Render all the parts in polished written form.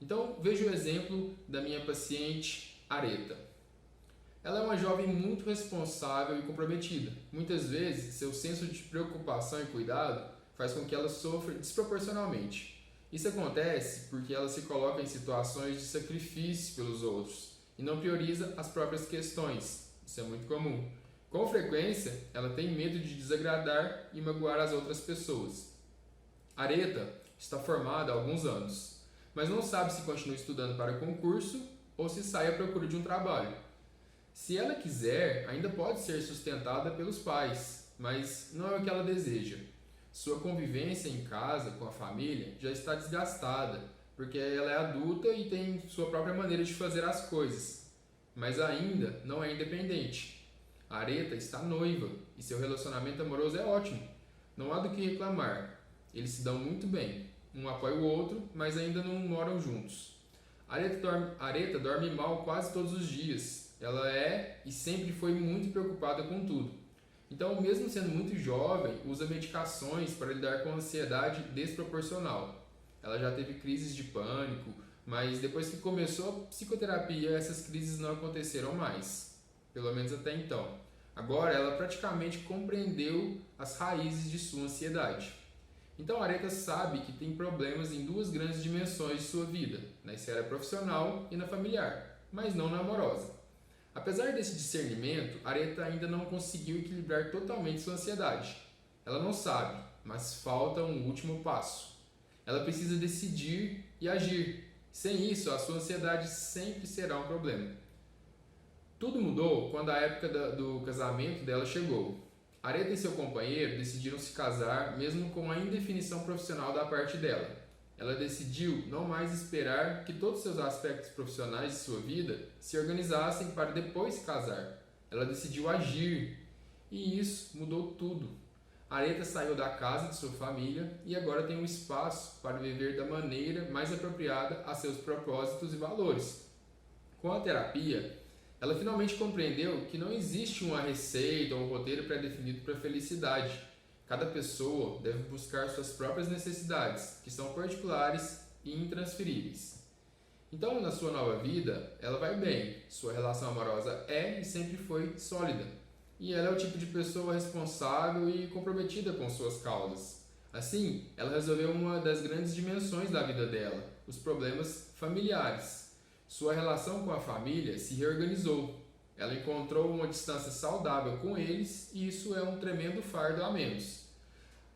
Então, veja o exemplo da minha paciente Areta. Ela é uma jovem muito responsável e comprometida. Muitas vezes, seu senso de preocupação e cuidado faz com que ela sofra desproporcionalmente. Isso acontece porque ela se coloca em situações de sacrifício pelos outros e não prioriza as próprias questões. Isso é muito comum. Com frequência, ela tem medo de desagradar e magoar as outras pessoas. Areta está formada há alguns anos, mas não sabe se continua estudando para concurso ou se sai à procura de um trabalho. Se ela quiser, ainda pode ser sustentada pelos pais, mas não é o que ela deseja. Sua convivência em casa com a família já está desgastada, porque ela é adulta e tem sua própria maneira de fazer as coisas, mas ainda não é independente. A Areta está noiva e seu relacionamento amoroso é ótimo. Não há do que reclamar. Eles se dão muito bem. Um apoia o outro, mas ainda não moram juntos. Areta dorme mal quase todos os dias. Ela é e sempre foi muito preocupada com tudo. Então, mesmo sendo muito jovem, usa medicações para lidar com ansiedade desproporcional. Ela já teve crises de pânico, mas depois que começou a psicoterapia, essas crises não aconteceram mais. Pelo menos até então. Agora ela praticamente compreendeu as raízes de sua ansiedade. Então a Areta sabe que tem problemas em duas grandes dimensões de sua vida, na esfera profissional e na familiar, mas não na amorosa. Apesar desse discernimento, Areta ainda não conseguiu equilibrar totalmente sua ansiedade. Ela não sabe, mas falta um último passo. Ela precisa decidir e agir. Sem isso, a sua ansiedade sempre será um problema. Tudo mudou quando a época do casamento dela chegou. Areta e seu companheiro decidiram se casar mesmo com a indefinição profissional da parte dela. Ela decidiu não mais esperar que todos os seus aspectos profissionais de sua vida se organizassem para depois se casar. Ela decidiu agir e isso mudou tudo. Areta saiu da casa de sua família e agora tem um espaço para viver da maneira mais apropriada a seus propósitos e valores. Com a terapia, ela finalmente compreendeu que não existe uma receita ou um roteiro pré-definido para a felicidade. Cada pessoa deve buscar suas próprias necessidades, que são particulares e intransferíveis. Então, na sua nova vida, ela vai bem, sua relação amorosa é e sempre foi sólida. E ela é o tipo de pessoa responsável e comprometida com suas causas. Assim, ela resolveu uma das grandes dimensões da vida dela, os problemas familiares. Sua relação com a família se reorganizou. Ela encontrou uma distância saudável com eles e isso é um tremendo fardo a menos.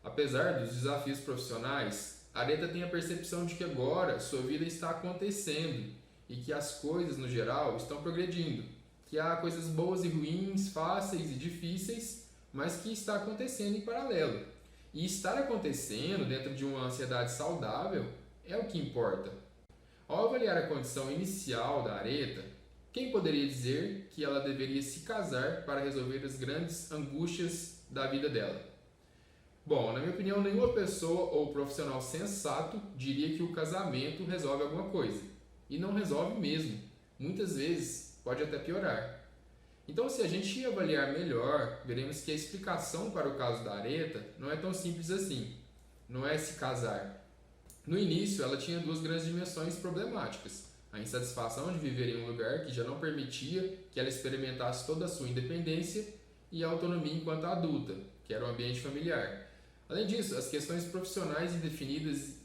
Apesar dos desafios profissionais, Areta tem a percepção de que agora sua vida está acontecendo e que as coisas, no geral, estão progredindo. Que há coisas boas e ruins, fáceis e difíceis, mas que está acontecendo em paralelo. E estar acontecendo dentro de uma ansiedade saudável é o que importa. Ao avaliar a condição inicial da Areta, quem poderia dizer que ela deveria se casar para resolver as grandes angústias da vida dela? Bom, na minha opinião, nenhuma pessoa ou profissional sensato diria que o casamento resolve alguma coisa. E não resolve mesmo. Muitas vezes pode até piorar. Então, se a gente avaliar melhor, veremos que a explicação para o caso da Areta não é tão simples assim. Não é se casar. No início, ela tinha duas grandes dimensões problemáticas. A insatisfação de viver em um lugar que já não permitia que ela experimentasse toda a sua independência e a autonomia enquanto adulta, que era o ambiente familiar. Além disso, as questões profissionais indefinidas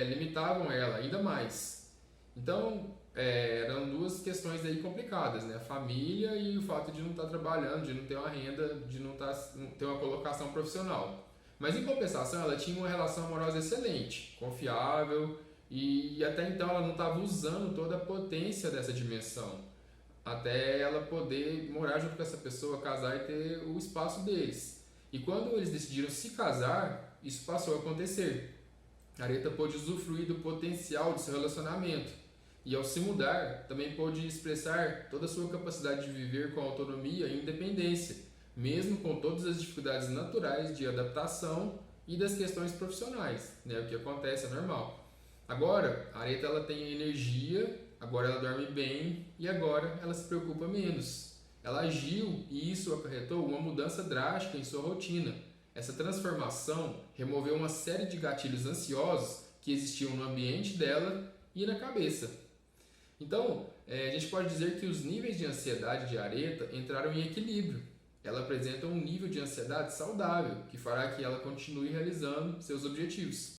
limitavam ela ainda mais. Então, eram duas questões aí complicadas, né? A família e o fato de não estar trabalhando, de não ter uma renda, de não ter uma colocação profissional. Mas em compensação, ela tinha uma relação amorosa excelente, confiável e até então ela não estava usando toda a potência dessa dimensão, até ela poder morar junto com essa pessoa, casar e ter o espaço deles. E quando eles decidiram se casar, isso passou a acontecer. A Areta pôde usufruir do potencial de seu relacionamento e ao se mudar, também pôde expressar toda a sua capacidade de viver com autonomia e independência, mesmo com todas as dificuldades naturais de adaptação e das questões profissionais, né? O que acontece é normal. Agora, a Areta ela tem energia, agora ela dorme bem e agora ela se preocupa menos. Ela agiu e isso acarretou uma mudança drástica em sua rotina. Essa transformação removeu uma série de gatilhos ansiosos que existiam no ambiente dela e na cabeça. Então, a gente pode dizer que os níveis de ansiedade de Areta entraram em equilíbrio. Ela apresenta um nível de ansiedade saudável, que fará que ela continue realizando seus objetivos.